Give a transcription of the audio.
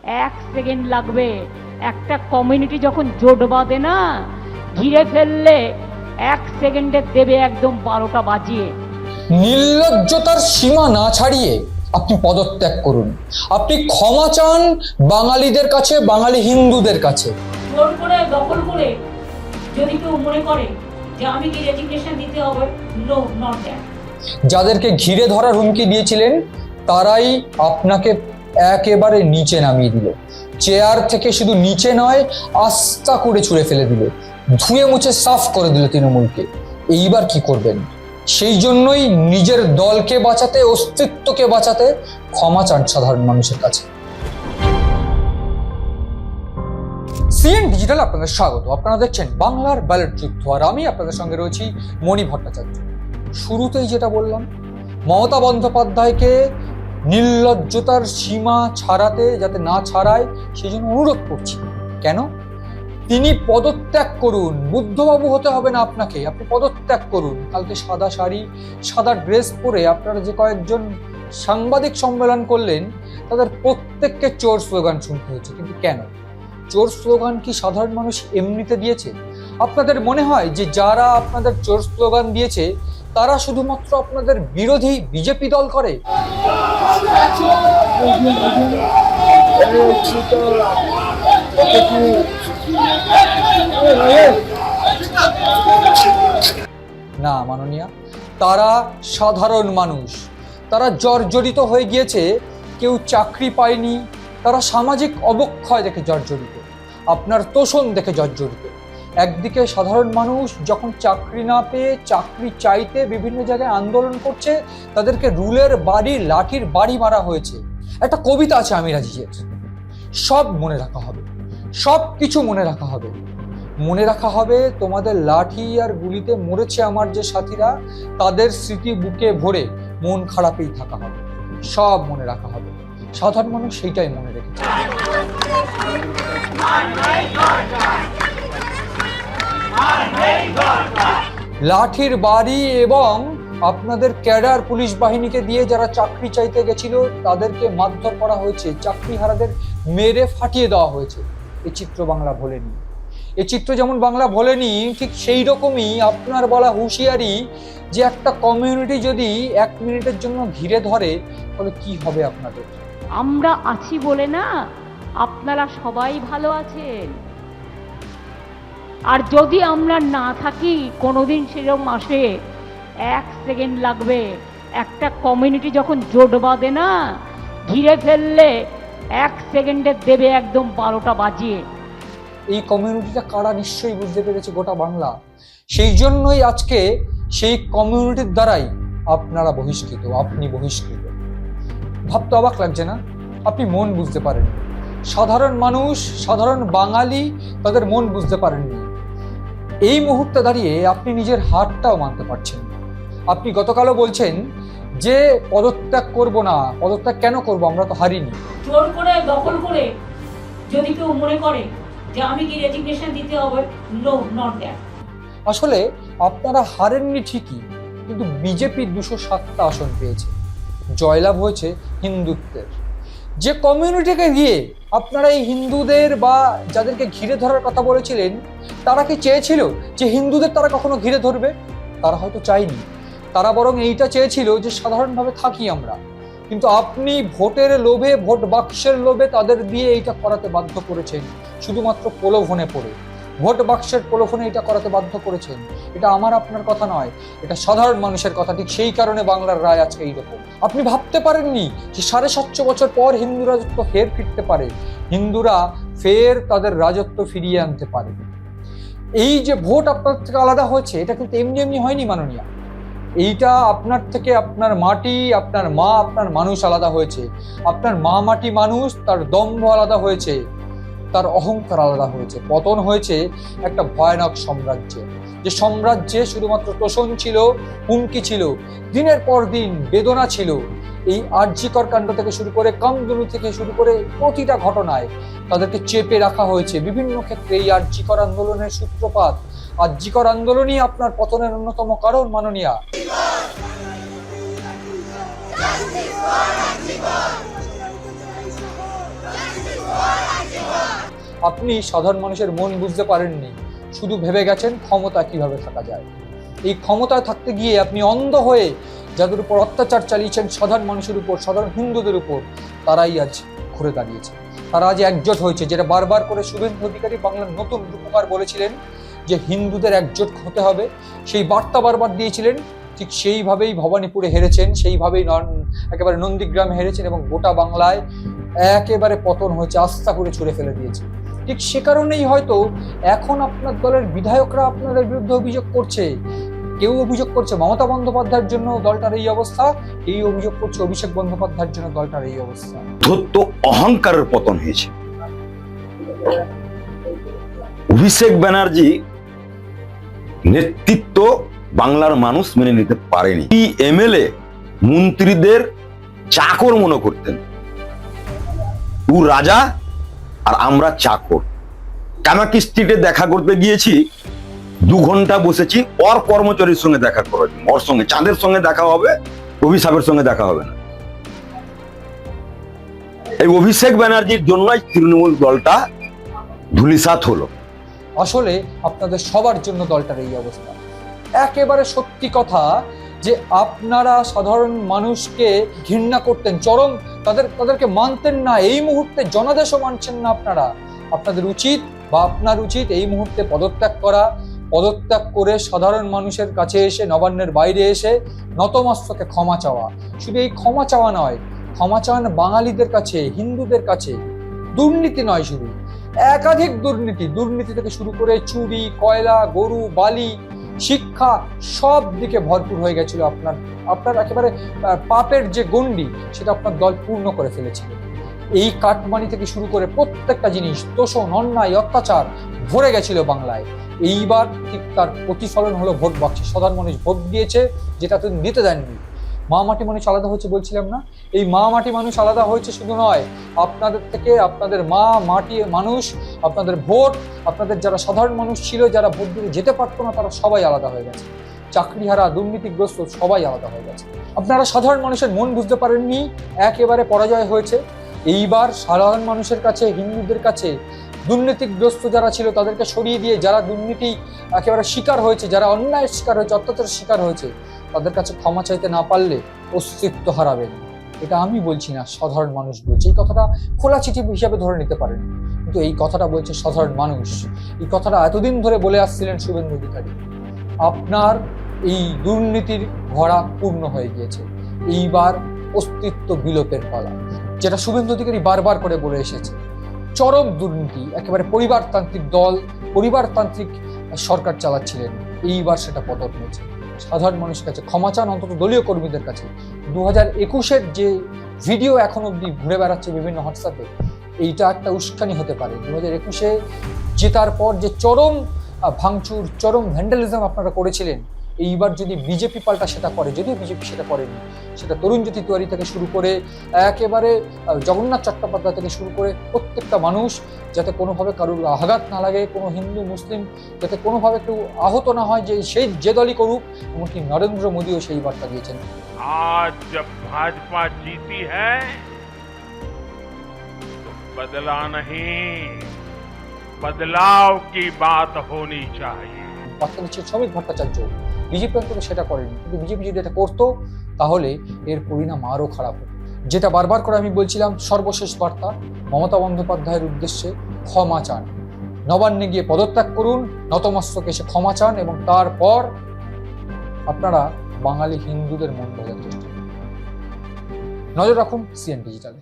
1 second লাগবে। একটা community যখন জোট বাঁধে না, ঘিরে ফেললে 1 সেকেন্ডে দেবে একদম 12টা বাজিয়ে। নির্লজ্জতার সীমা না ছাড়িয়ে আপনি পদত্যাগ করুন। আপনি ক্ষমা চান বাঙালিদের কাছে, বাঙালি হিন্দুদের কাছে। জোর করে দখল করে যদি কেউ মনে করে যে আমি কি রেজিগনেশন দিতে হবে, নো, নট দ্যাট। যাদেরকে ঘিরে ধরার হুমকি দিয়েছিলেন তারাই আপনাকে একেবারে নিচে নামিয়ে দিল। চেয়ার থেকে শুধু নিচে নয়, আস্তা করে ছুঁড়ে ফেলে দিল, ধুয়ে মুছে সাফ করে দিল তৃণমূলকে। এইবার কি করবেন? সেই জন্যই নিজের দলকে বাঁচাতে, অস্তিত্বকে বাঁচাতে ক্ষমা চান সাধারণ মানুষের কাছে। সিএন ডিজিটাল আপনাদের স্বাগত। আপনারা দেখছেন বাংলার ব্যালট যুদ্ধ, আর আমি আপনাদের সঙ্গে রয়েছি মণি ভট্টাচার্য। শুরুতেই যেটা বললাম, মমতা বন্দ্যোপাধ্যায়কে নির্লজ্জতার সীমা ছাড়াতে যাতে না ছাড়ায় সেই জন্য অনুরোধ করছি। কেন? তিনি পদত্যাগ করুন। বুদ্ধবাবু হতে হবে না আপনাকে, আপনি পদত্যাগ করুন। কালকে সাদা শাড়ি, সাদা ড্রেস পরে আপনারা যে কয়েকজন সাংবাদিক সম্মেলন করলেন, তাদের প্রত্যেককে চোর স্লোগান শুনতে হয়েছে। কিন্তু কেন? চোর স্লোগান কি সাধারণ মানুষ এমনিতে দিয়েছে? আপনাদের মনে হয় যে যারা আপনাদের চোর স্লোগান দিয়েছে তারা শুধুমাত্র আপনাদের বিরোধী বিজেপি দল করে? না মাননীয়া, তারা সাধারণ মানুষ। তারা জর্জরিত হয়ে গিয়েছে। কেউ চাকরি পায়নি, তারা সামাজিক অবক্ষয় দেখে জর্জরিত, আপনার তোষণ দেখে জর্জরিত। একদিকে সাধারণ মানুষ যখন চাকরি না পেয়ে চাকরি চাইতে বিভিন্ন জায়গায় আন্দোলন করছে, তাদেরকে রুলের বাড়ি, লাঠির বাড়ি মারা হয়েছে। একটা কবিতা আছে আমির আজিজের, সব মনে রাখা হবে, সব কিছু মনে রাখা হবে। মনে রাখা হবে তোমাদের লাঠি আর গুলিতে মরেছে আমার যে সাথীরা, তাদের স্মৃতি বুকে ভরে মন খারাপেই থাকা হবে। সব মনে রাখা হবে। সাধারণ মানুষ সেইটাই মনে রেখেছে। লাঠির বাড়ি এবং আপনাদের ক্যাডার পুলিশ বাহিনীকে দিয়ে যারা চাকরি চাইতে গেছিল তাদেরকে মারধর করা হয়েছে, চাকরিহারাদের মেরে ফাটিয়ে দেওয়া হয়েছে। এই চিত্র বাংলা ভোলেনি। এই চিত্র যেমন বাংলা ভোলেনি, ঠিক সেই রকমই আপনার বলা হুঁশিয়ারি যে একটা কমিউনিটি যদি 1 মিনিটের জন্য ঘিরে ধরে তাহলে কি হবে আপনাদের। আমরা আছি বলে না আপনারা সবাই ভালো আছেন। আর যদি আমরা না থাকি, কোনোদিন সেরকম আসে, 1 সেকেন্ড লাগবে। একটা কমিউনিটি যখন জোট বাঁধে না, ঘিরে ফেললে 1 সেকেন্ডে দেবে একদম 12টা বাজিয়ে। এই কমিউনিটিটা কারা নিশ্চয়ই বুঝতে পেরেছে গোটা বাংলা। সেই জন্যই আজকে সেই কমিউনিটির দ্বারাই আপনারা বহিষ্কৃত, আপনি বহিষ্কৃত। ভাবতে অবাক লাগছে না? আপনি মন বুঝতে পারেননি। সাধারণ মানুষ, সাধারণ বাঙালি তাদের মন বুঝতে পারেননি। এই মুহূর্তে দাঁড়িয়ে আপনি নিজের হারটাও মানতে পারছেন না। আপনি গতকালও বলছেন যে পদত্যাগ করব না। পদত্যাগ কেন করব? আমরা তো হারিনি। জোর করে দখল করে যদি কেউ মনে করে যে আমি কি রেজিগনেশন দিতে হবে, নো, নট দ্যাট। আসলে আপনারা হারেননি ঠিকই, কিন্তু বিজেপি 207টা আসন পেয়েছে। জয়লাভ হয়েছে হিন্দুত্বের। যে কমিউনিটিকে দিয়ে আপনারা এই হিন্দুদের বা যাদেরকে ঘিরে ধরার কথা বলেছিলেন, তারা কি চেয়েছিল যে হিন্দুদের তারা কখনো ঘিরে ধরবে? তারা হয়তো চায়নি। তারা বরং এইটা চেয়েছিল যে সাধারণভাবে থাকি আমরা। কিন্তু আপনি ভোটের লোভে, ভোট বাক্সের লোভে তাদের দিয়ে এইটা করাতে বাধ্য করেছেন। শুধুমাত্র প্রলোভনে পড়ে, ভোট বাক্সের প্রলোভনে এটা করাতে বাধ্য করেছেন। এটা আমার আপনার কথা নয়, এটা সাধারণ মানুষের কথা। ঠিক সেই কারণে বাংলার রায় আজকে এইরকম। আপনি ভাবতে পারেননি যে 750 বছর পর হিন্দু রাজত্ব ফের ফিরতে পারে, হিন্দুরা ফের তাদের রাজত্ব ফিরিয়ে আনতে পারে। এই যে ভোট আপনার থেকে আলাদা হয়েছে, এটা কিন্তু এমনি এমনি হয়নি মাননীয়া। এইটা আপনার থেকে আপনার মাটি, আপনার মা, আপনার মানুষ আলাদা হয়েছে। আপনার মা মাটি মানুষ, তার দম্ভ আলাদা হয়েছে, তার অহংকার আলাদা হয়েছে। পতন হয়েছে একটা ভয়ানক সাম্রাজ্যে, যে সাম্রাজ্যে শুধুমাত্র তোষণ ছিল, হুমকি ছিল, দিনের পর দিন বেদনা ছিল। এই আরজিকর কাণ্ড থেকে শুরু করে, কামদুনি থেকে শুরু করে প্রতিটা ঘটনায় তাদেরকে চেপে রাখা হয়েছে। বিভিন্ন ক্ষেত্রে এই আরজিকর আন্দোলনের সূত্রপাত, আরজিকর আন্দোলনই আপনার পতনের অন্যতম কারণ মাননীয়া। আপনি সাধারণ মানুষের মন বুঝতে পারেননি, শুধু ভেবে গেছেন ক্ষমতা কিভাবে থাকা যায়। এই ক্ষমতায় থাকতে গিয়ে আপনি অন্ধ হয়ে যাদের উপর অত্যাচার চালিয়েছেন সাধারণ মানুষের উপর, সাধারণ হিন্দুদের উপর, তারাই আজ ঘুরে দাঁড়িয়েছে। তারা আজ একজোট হয়েছে, যেটা বারবার করে শুভেন্দু অধিকারী বাংলার নতুন রূপকার বলেছিলেন যে হিন্দুদের একজোট হতে হবে, সেই বার্তা বারবার দিয়েছিলেন। ঠিক সেইভাবেই ভবানীপুরে হেরেছেন, সেইভাবেই একেবারে নন্দীগ্রামে হেরেছেন এবং গোটা বাংলায় একেবারে পতন হয়েছে, আস্থা করে ছুড়ে ফেলে দিয়েছে। ঠিক সে কারণেই হয়তো এখন আপনার দলের বিধায়করা আপনাদের বিরুদ্ধে অভিযোগ করছে। কেউ অভিযোগ করছে মমতা বন্দ্যোপাধ্যায়ের জন্য দলটার এই অবস্থা, কেউ অভিযোগ করছে অভিষেক বন্দ্যোপাধ্যায়ের জন্য দলটার এই অবস্থা। ধত্ত অহংকারের পতন হয়েছে। অভিষেক ব্যানার্জি নেতৃত্ব বাংলার মানুষ মেনে নিতে পারেনি। এমএলএ মন্ত্রীদের চাকর মনে করতেন, ও রাজা আর আমরা চাকর। কামাকি স্ট্রিটে দেখা করতে গিয়েছি, 2 ঘন্টা বসেছি, ওর কর্মচারীর সঙ্গে দেখা করার জন্য। ওর সঙ্গে চাঁদের সঙ্গে দেখা হবে, অভিষেকের সঙ্গে দেখা হবে না। এই অভিষেক ব্যানার্জির জন্যই তৃণমূল দলটা ধূলিসাৎ হলো। আসলে আপনাদের সবার জন্য দলটার এই অবস্থা। একেবারে সত্যি কথা যে আপনারা সাধারণ মানুষকে ঘৃণা করতেন, চরম তাদেরকে মানতেন না। এই মুহূর্তে জনাদেশও মানছেন না আপনারা। আপনাদের উচিত বা আপনার উচিত এই মুহূর্তে পদত্যাগ করা, পদত্যাগ করে সাধারণ মানুষের কাছে এসে, নবান্নের বাইরে এসে নতমস্তকে ক্ষমা চাওয়া। শুধু এই ক্ষমা চাওয়া নয়, ক্ষমা চাওয়ান বাঙালিদের কাছে, হিন্দুদের কাছে। দুর্নীতি নয়, শুধু একাধিক দুর্নীতি থেকে শুরু করে চুরি, কয়লা, গরু, বালি, শিক্ষা, সব দিকে ভরপুর হয়ে গেছিল। আপনার একেবারে পাপের যে গণ্ডি, সেটা আপনার দল পূর্ণ করে ফেলেছিল। এই কাটমানি থেকে শুরু করে প্রত্যেকটা জিনিস, তোষণ, অন্যায়, অত্যাচার ভরে গেছিল বাংলায়। এইবার ঠিক তার প্রতিফলন হলো ভোট বাক্সে। সাধারণ মানুষ ভোট দিয়েছে, যেটা তিনি নিতে দেননি। মা মাটি মানুষ আলাদা হয়েছে বলছিলাম না, এই মা মাটি মানুষ আলাদা হয়েছে শুধু নয়, আপনাদের থেকে আপনাদের মা মাটি মানুষ, আপনাদের ভোট, আপনাদের যারা সাধারণ মানুষ ছিল, যারা ভোট দিতে যেতে পারতো না, তারা সবাই আলাদা হয়ে গেছে। চাকরিহারা, দুর্নীতিগ্রস্ত সবাই আলাদা হয়ে গেছে। আপনারা সাধারণ মানুষের মন বুঝতে পারেননি, একেবারে পরাজয় হয়েছে। এইবার সাধারণ মানুষের কাছে, হিন্দুদের কাছে দুর্নীতিগ্রস্ত যারা ছিল তাদেরকে সরিয়ে দিয়ে, যারা দুর্নীতি একেবারে শিকার হয়েছে, যারা অন্যায়ের শিকার হয়েছে, অত্যাচারের শিকার হয়েছে, তাদের কাছে ক্ষমা চাইতে না পারলে অস্তিত্ব হারাবেন। এটা আমি বলছি না, সাধারণ মানুষ বলছে। এই কথাটা খোলা চিঠি হিসাবে ধরে নিতে পারেন, কিন্তু এই কথাটা বলছে সাধারণ মানুষ। এই কথাটা এতদিন ধরে বলে আসছিলেন শুভেন্দু অধিকারী। আপনার এই দুর্নীতির ঘোড়া পূর্ণ হয়ে গিয়েছে, এইবার অস্তিত্ব বিলোপের পালা। যেটা শুভেন্দু অধিকারী বারবার করে বলে এসেছে, চরম দুর্নীতি, একেবারে পরিবারতান্ত্রিক দল, পরিবারতান্ত্রিক সরকার চালাচ্ছিলেন। এইবার সেটা পতন হয়েছে। সাধারণ মানুষের কাছে ক্ষমা চান, অন্তত দলীয় কর্মীদের কাছে। 2021-এর যে ভিডিও এখন অব্দি ঘুরে বেড়াচ্ছে বিভিন্ন হোয়াটসঅ্যাপে, এইটা একটা উস্কানি হতে পারে। 2021-এ জেতার পর যে চরম ভাঙচুর, চরম ভ্যান্ডালিজম আপনারা করেছিলেন, এইবার যদি বিজেপি পাল্টা সেটা করে, যদিও বিজেপি সেটা করেনি, সেটা তরুণজ্যোতি তিওয়ারি থেকে শুরু করে একেবারে জগন্নাথ চট্টোপাধ্যায় থেকে শুরু করে প্রত্যেকটা মানুষ যাতে কোনোভাবে কারোর আঘাত না লাগে, কোনো হিন্দু মুসলিম যাতে কোনোভাবে কেউ আহত না হয়, যে দলই করুক। এমনকি নরেন্দ্র মোদীও সেই বার্তা দিয়েছেন। आज जब भाजपा जीती है तो बदला नहीं, बदलाव की बात होनी चाहिए। বার্তা দিচ্ছে শ্রমিক ভট্টাচার্য। বিজেপি অন্তত সেটা করেনি, কিন্তু বিজেপি যদি এটা করতো তাহলে এর পরিণাম আরও খারাপ হতো। যেটা বারবার করে আমি বলছিলাম, সর্বশেষ বার্তা মমতা বন্দ্যোপাধ্যায়ের উদ্দেশ্যে, ক্ষমা চান। নবান্নে গিয়ে পদত্যাগ করুন, নতমস্তকে এসে ক্ষমা চান, এবং তারপর আপনারা বাঙালি হিন্দুদের মন বোঝার চেষ্টা করুন। নজর রাখুন সিএন ডিজিটালে।